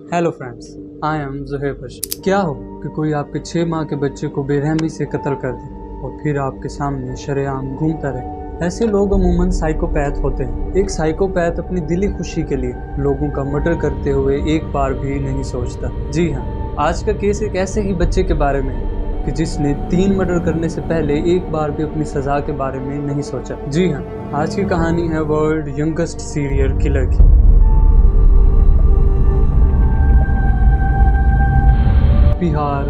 Hello friends, I am Zuhaib Bashir. क्या हो कि कोई आपके 6 माह के बच्चे को बेरहमी से कत्ल कर दे और फिर आपके सामने शरेआम घूमता रहे। ऐसे लोग अमूमन साइकोपैथ होते हैं। एक साइकोपैथ अपनी दिली खुशी के लिए लोगों का मर्डर करते हुए एक बार भी नहीं सोचता। जी हाँ, आज का केस एक ऐसे ही बच्चे के बारे में है कि जिसने 3 मर्डर करने से पहले एक बार भी अपनी सजा के बारे में नहीं सोचा। जी हाँ, आज की कहानी है वर्ल्ड यंगेस्ट सीरियल किलर की। बिहार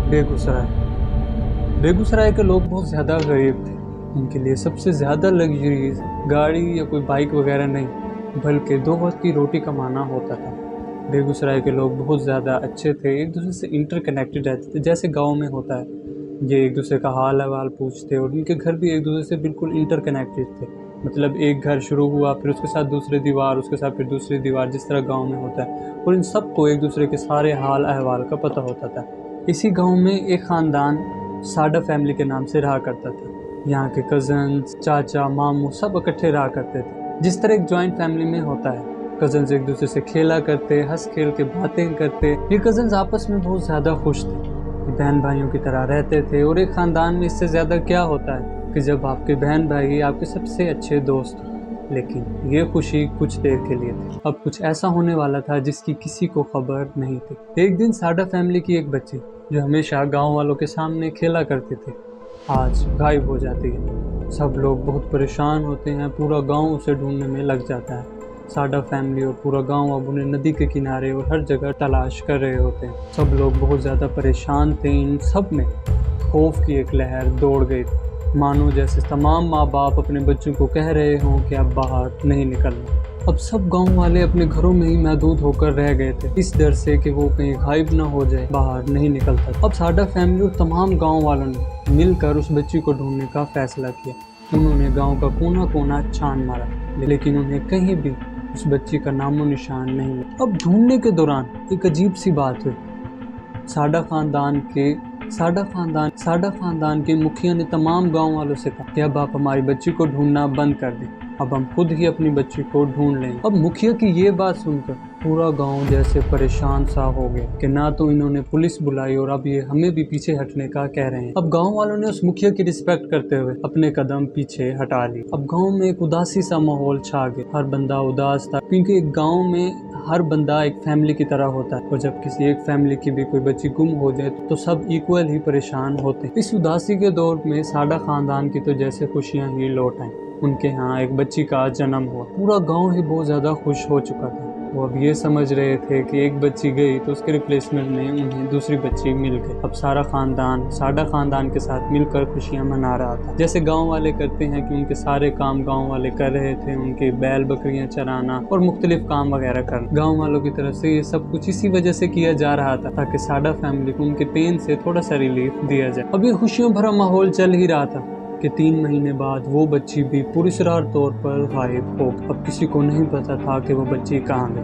बेगूसराय के लोग बहुत ज़्यादा गरीब थे। उनके लिए सबसे ज़्यादा लग्जरीज गाड़ी या कोई बाइक वगैरह नहीं, बल्कि 2 वक्त की रोटी कमाना होता था। बेगूसराय के लोग बहुत ज़्यादा अच्छे थे, एक दूसरे से इंटरकनेक्टेड रहते थे, जैसे गांव में होता है। ये एक दूसरे का हाल अहवाल पूछते और उनके घर भी एक दूसरे से बिल्कुल इंटरकनेक्टेड थे। मतलब एक घर शुरू हुआ, फिर उसके साथ दूसरी दीवार, उसके साथ फिर दूसरी दीवार, जिस तरह गाँव में होता है। और इन सबको एक दूसरे के सारे हाल अहवाल का पता होता था। इसी गांव में एक ख़ानदान साडा फैमिली के नाम से रहा करता था। यहाँ के कज़न्स, चाचा, मामू सब इकट्ठे रहा करते थे, जिस तरह एक जॉइंट फैमिली में होता है। कज़न्स एक दूसरे से खेला करते, हंस खेल के बातें करते। ये कज़न्स आपस में बहुत ज़्यादा खुश थे, बहन भाइयों की तरह रहते थे। और एक ख़ानदान में इससे ज़्यादा क्या होता है कि जब आपके बहन भाई आपके सबसे अच्छे दोस्त हो। लेकिन ये खुशी कुछ देर के लिए थी। अब कुछ ऐसा होने वाला था जिसकी किसी को खबर नहीं थी। एक दिन साडा फैमिली की एक बच्ची, जो हमेशा गांव वालों के सामने खेला करती थी, आज गायब हो जाती है। सब लोग बहुत परेशान होते हैं, पूरा गांव उसे ढूंढने में लग जाता है। साडा फैमिली और पूरा गांव अब उन्हें नदी के किनारे और हर जगह तलाश कर रहे होते हैं। सब लोग बहुत ज़्यादा परेशान थे। इन सब में खौफ की एक लहर दौड़ गई थी, मानो जैसे तमाम माँ बाप अपने बच्चों को कह रहे हों कि अब बाहर नहीं निकलना। अब सब गांव वाले अपने घरों में ही महदूद होकर रह गए थे, इस डर से कि वो कहीं गायब ना हो जाए, बाहर नहीं निकलता था। अब साडा फैमिली और तमाम गांव वालों ने मिलकर उस बच्ची को ढूंढने का फैसला किया। उन्होंने गांव का कोना कोना छान मारा, लेकिन उन्हें कहीं भी उस बच्ची का नामो निशान नहीं मिला। अब ढूंढने के दौरान एक अजीब सी बात हुई। साडा खानदान के मुखिया ने तमाम गांव वालों से कहा कि अब आप हमारी बच्ची को ढूंढना बंद कर दें, अब हम खुद ही अपनी बच्ची को ढूंढ लेंगे। अब मुखिया की ये बात सुनकर पूरा गांव जैसे परेशान सा हो गया कि ना तो इन्होंने पुलिस बुलाई और अब ये हमें भी पीछे हटने का कह रहे हैं। अब गांव वालों ने उस मुखिया की रिस्पेक्ट करते हुए अपने कदम पीछे हटा लिए। अब गांव में एक उदासी सा माहौल छा गया, हर बंदा उदास था, क्योंकि एक गाँव में हर बंदा एक फैमिली की तरह होता है और जब किसी एक फैमिली की भी कोई बच्ची गुम हो जाए तो सब इक्वल ही परेशान होते हैं। इस उदासी के दौर में साडा खानदान की तो जैसे खुशियां ही लौट आईं। उनके यहाँ एक बच्ची का जन्म हुआ। पूरा गांव ही बहुत ज़्यादा खुश हो चुका था। वो अब ये समझ रहे थे कि एक बच्ची गई तो उसके रिप्लेसमेंट में उन्हें दूसरी बच्ची मिल गई। अब सारा खानदान साडा खानदान के साथ मिलकर खुशियां मना रहा था, जैसे गांव वाले करते हैं कि उनके सारे काम गांव वाले कर रहे थे। उनके बैल बकरियां चराना और मुख्तलिफ काम वगैरह करना गांव वालों की तरफ से ये सब कुछ इसी वजह से किया जा रहा था ताकि साडा फैमिली को उनके पेन से थोड़ा सा रिलीफ दिया जाए। अब ये खुशियों भरा माहौल चल ही रहा था कि 3 महीने बाद वो बच्ची भी पुरस्कार तौर पर गायब हो। अब किसी को नहीं पता था कि वो बच्ची कहाँ गई,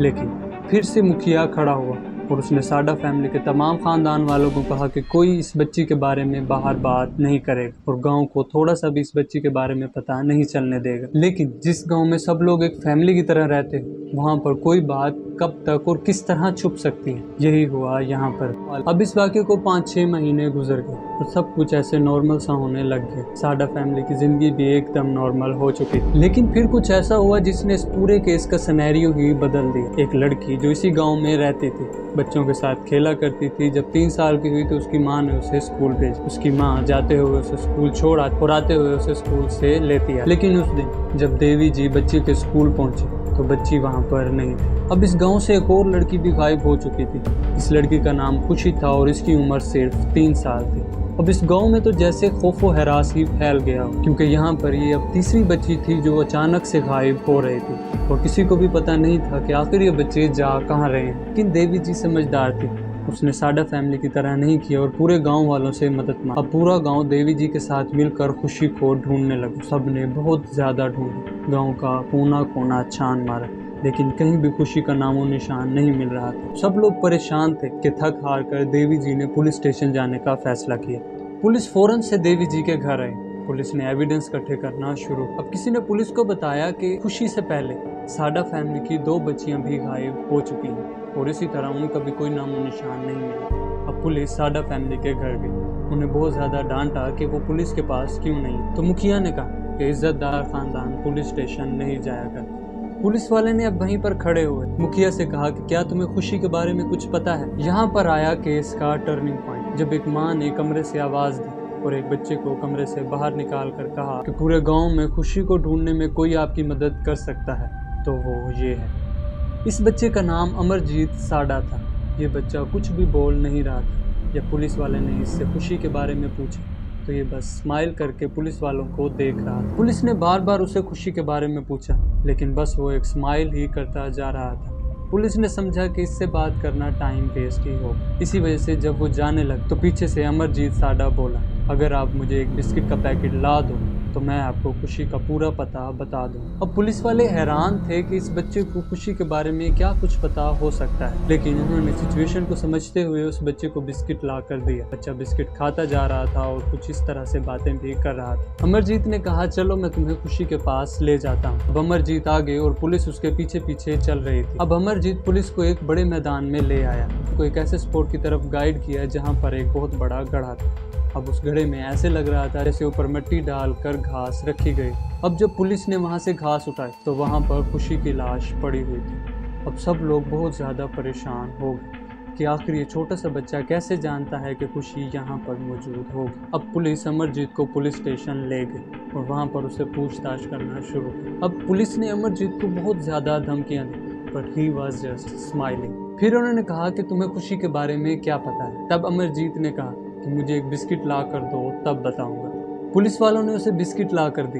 लेकिन फिर से मुखिया खड़ा हुआ और उसने साडा फैमिली के तमाम खानदान वालों को कहा कि कोई इस बच्ची के बारे में बाहर बात नहीं करेगा और गांव को थोड़ा सा भी इस बच्ची के बारे में पता नहीं चलने देगा। लेकिन जिस गांव में सब लोग एक फैमिली की तरह रहते हैं, वहाँ पर कोई बात कब तक और किस तरह छुप सकती है। यही हुआ यहाँ पर। अब इस वाक़े को 5-6 महीने गुजर गए और सब कुछ ऐसे नॉर्मल सा होने लग गया। साडा फैमिली की ज़िंदगी भी एकदम नॉर्मल हो चुकी थी। लेकिन फिर कुछ ऐसा हुआ जिसने इस पूरे केस का सिनेरियो ही बदल दिया। एक लड़की जो इसी गांव में रहती थी, बच्चों के साथ खेला करती थी, जब 3 साल की हुई तो उसकी माँ ने उसे स्कूल भेजा। उसकी माँ जाते हुए उसे स्कूल छोड़ा और आते हुए उसे स्कूल से लेती आई। लेकिन उस दिन जब देवी जी बच्ची के स्कूल पहुंची तो बच्ची वहाँ पर नहीं थी। अब इस गांव से एक और लड़की भी गायब हो चुकी थी। इस लड़की का नाम खुशी था और इसकी उम्र सिर्फ 3 साल थी। अब इस गांव में तो जैसे खौफो हरास ही फैल गया, क्योंकि यहाँ पर ये अब तीसरी बच्ची थी जो अचानक से गायब हो रही थी और किसी को भी पता नहीं था कि आखिर ये बच्चे जा कहाँ रहे हैं। लेकिन देवी जी समझदार थी, उसने साडा फैमिली की तरह नहीं किया और पूरे गांव वालों से मदद मांगी। अब पूरा गांव देवी जी के साथ मिलकर खुशी को ढूंढने लगा। सबने बहुत ज़्यादा ढूंढा, गांव का कोना कोना छान मारा, लेकिन कहीं भी खुशी का नामो निशान नहीं मिल रहा था। सब लोग परेशान थे कि थक हार कर देवी जी ने पुलिस स्टेशन जाने का फैसला किया। पुलिस फौरन से देवी जी के घर आई। पुलिस ने एविडेंस इकट्ठे करना शुरू। अब किसी ने पुलिस को बताया कि खुशी से पहले साडा फैमिली की 2 बच्चियां भी गायब हो चुकी हैं। और इसी तरह उनका भी कोई नामो निशान नहीं मिला। अब पुलिस साडा फैमिली के घर गई। उन्हें बहुत ज़्यादा डांटा कि वो पुलिस के पास क्यों नहीं। तो मुखिया ने कहा कि इज्जतदार खानदान पुलिस स्टेशन नहीं जाया कर। पुलिस वाले ने अब वहीं पर खड़े हुए मुखिया से कहा कि क्या तुम्हें खुशी के बारे में कुछ पता है। यहाँ पर आया केस का टर्निंग पॉइंट, जब एक माँ ने कमरे से आवाज़ दी और एक बच्चे को कमरे से बाहर निकाल कर कहा कि पूरे गांव में खुशी को ढूंढने में कोई आपकी मदद कर सकता है तो वो ये है। इस बच्चे का नाम अमरजीत साडा था। ये बच्चा कुछ भी बोल नहीं रहा था। जब पुलिस वाले ने इससे खुशी के बारे में पूछा तो ये बस स्माइल करके पुलिस वालों को देख रहा था। पुलिस ने बार बार उसे खुशी के बारे में पूछा लेकिन बस वो एक स्माइल ही करता जा रहा था। पुलिस ने समझा कि इससे बात करना टाइम वेस्ट ही होगा। इसी वजह से जब वो जाने लगा तो पीछे से अमरजीत साडा बोला, अगर आप मुझे एक बिस्किट का पैकेट ला दो तो मैं आपको खुशी का पूरा पता बता दूं। अब पुलिस वाले हैरान थे कि इस बच्चे को खुशी के बारे में क्या कुछ पता हो सकता है, लेकिन उन्होंने सिचुएशन को समझते हुए उस बच्चे को बिस्किट ला कर दिया। बच्चा बिस्किट खाता जा रहा था और कुछ इस तरह से बातें भी कर रहा था। अमरजीत ने कहा, चलो मैं तुम्हें खुशी के पास ले जाता हूँ। अब अमरजीत आगे और पुलिस उसके पीछे पीछे चल रही थी। अब अमरजीत पुलिस को एक बड़े मैदान में ले आया, को एक ऐसे स्पॉट की तरफ गाइड किया जहाँ पर एक बहुत बड़ा गड्ढा था। अब उस गड्ढे में ऐसे लग रहा था जैसे ऊपर मिट्टी डालकर घास रखी गई। अब जब पुलिस ने वहां से घास उठाई तो वहां पर खुशी की लाश पड़ी हुई थी। अब सब लोग बहुत ज़्यादा परेशान हो गए कि आखिर ये छोटा सा बच्चा कैसे जानता है कि खुशी यहाँ पर मौजूद होगी। अब पुलिस अमरजीत को पुलिस स्टेशन ले गई और वहाँ पर उसे पूछताछ करना शुरू की। अब पुलिस ने अमरजीत को बहुत ज़्यादा धमकियाँ दी but he was just smiling. फिर उन्होंने कहा कि तुम्हें खुशी के बारे में क्या पता है। तब अमरजीत ने कहा कि मुझे एक बिस्किट ला कर दो तब बताऊंगा। पुलिस वालों ने उसे बिस्किट ला कर दी।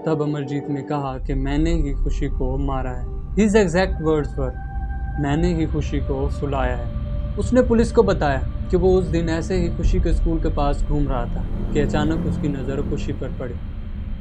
तब अमरजीत ने कहा कि मैंने ही खुशी को मारा है। हिज एग्जैक्ट वर्ड्स वर, मैंने ही खुशी को सुलाया है। उसने पुलिस को बताया कि वो उस दिन ऐसे ही खुशी के स्कूल के पास घूम रहा था कि अचानक उसकी नज़र खुशी पर पड़ी।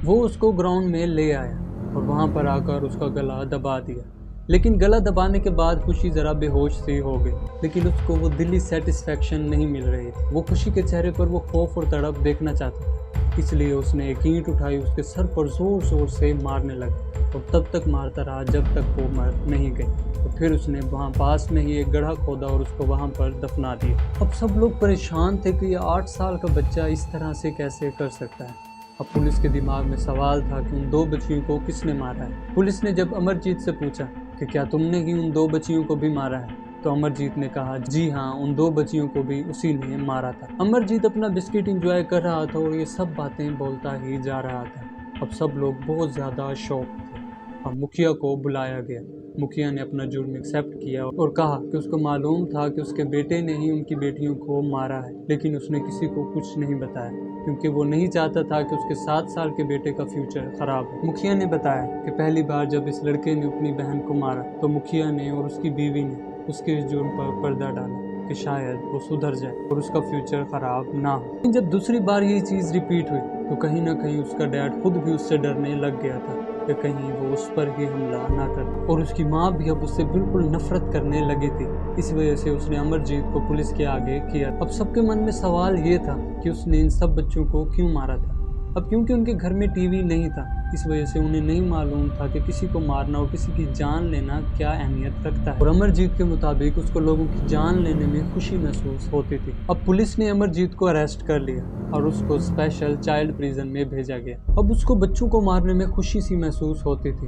वो उसको ग्राउंड में ले आया और वहाँ पर आकर उसका गला दबा दिया, लेकिन गला दबाने के बाद खुशी ज़रा बेहोश सी हो गई, लेकिन उसको वो दिली सेटिस्फैक्शन नहीं मिल रही थी। वो खुशी के चेहरे पर वो खौफ और तड़प देखना चाहता था, इसलिए उसने एक ईंट उठाई, उसके सर पर ज़ोर ज़ोर से मारने लगा और तब तक मारता रहा जब तक वो मर नहीं गई। तो फिर उसने वहाँ पास में ही एक गड्ढा खोदा और उसको वहाँ पर दफना दिया। अब सब लोग परेशान थे कि ये 8 साल का बच्चा इस तरह से कैसे कर सकता है। अब पुलिस के दिमाग में सवाल था कि उन 2 बच्चियों को किसने मारा है। पुलिस ने जब अमरजीत से पूछा कि क्या तुमने ही उन 2 बच्चियों को भी मारा है, तो अमरजीत ने कहा, जी हाँ, उन 2 बच्चियों को भी उसी ने मारा था। अमरजीत अपना बिस्किट एंजॉय कर रहा था और ये सब बातें बोलता ही जा रहा था। अब सब लोग बहुत ज़्यादा शॉक थे। अब मुखिया को बुलाया गया। मुखिया ने अपना जुर्म एक्सेप्ट किया और कहा कि उसको मालूम था कि उसके बेटे ने ही उनकी बेटियों को मारा है, लेकिन उसने किसी को कुछ नहीं बताया क्योंकि वो नहीं चाहता था कि उसके 7 साल के बेटे का फ्यूचर खराब हो। मुखिया ने बताया कि पहली बार जब इस लड़के ने अपनी बहन को मारा तो मुखिया ने और उसकी बीवी ने उसके इस जुर्म पर पर्दा डाला कि शायद वो सुधर जाए और उसका फ्यूचर खराब ना हो। लेकिन जब दूसरी बार ये चीज़ रिपीट हुई तो कहीं ना कहीं उसका डैड खुद भी उससे डरने लग गया था कि कहीं वो उस पर ही हमला ना कर, और उसकी माँ भी अब उससे बिल्कुल नफरत करने लगी थी। इस वजह से उसने अमरजीत को पुलिस के आगे किया। अब सबके मन में सवाल ये था कि उसने इन सब बच्चों को क्यों मारा था। अब क्योंकि उनके घर में टीवी नहीं था, इस वजह से उन्हें नहीं मालूम था कि किसी को मारना और किसी की जान लेना क्या अहमियत रखता है। और अमरजीत के मुताबिक उसको लोगों की जान लेने में खुशी महसूस होती थी। अब पुलिस ने अमरजीत को अरेस्ट कर लिया और उसको स्पेशल चाइल्ड प्रिजन में भेजा गया। अब उसको बच्चों को मारने में खुशी सी महसूस होती थी,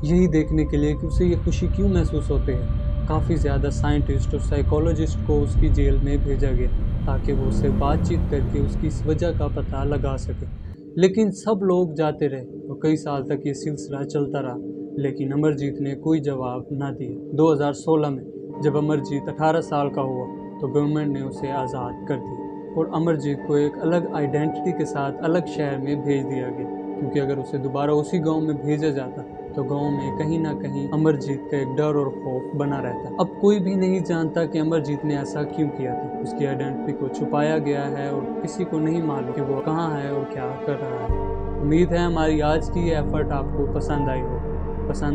यही देखने के लिए कि उसे ये खुशी क्यों महसूस होती है। काफ़ी ज़्यादा साइंटिस्ट और साइकोलॉजिस्ट को उसकी जेल में भेजा गया ताकि वो उससे बातचीत करके उसकी इस वजह का पता लगा सके। लेकिन सब लोग जाते रहे और कई साल तक ये सिलसिला चलता रहा, लेकिन अमरजीत ने कोई जवाब ना दिया। 2016 में जब अमरजीत 18 साल का हुआ तो गवर्नमेंट ने उसे आज़ाद कर दिया और अमरजीत को एक अलग आइडेंटिटी के साथ अलग शहर में भेज दिया गया, क्योंकि अगर उसे दोबारा उसी गांव में भेजा जाता तो गांव में कहीं ना कहीं अमरजीत का एक डर और खौफ बना रहता। अब कोई भी नहीं जानता कि अमरजीत ने ऐसा क्यों किया था। उसकी आइडेंटिटी को छुपाया गया है और किसी को नहीं मालूम कि वो कहाँ है और क्या कर रहा है। उम्मीद है हमारी आज की ये एफर्ट आपको पसंद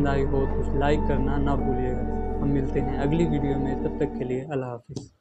आई हो तो लाइक करना ना भूलिएगा। हम मिलते हैं अगली वीडियो में, तब तक के लिए अल्लाह हाफिज़।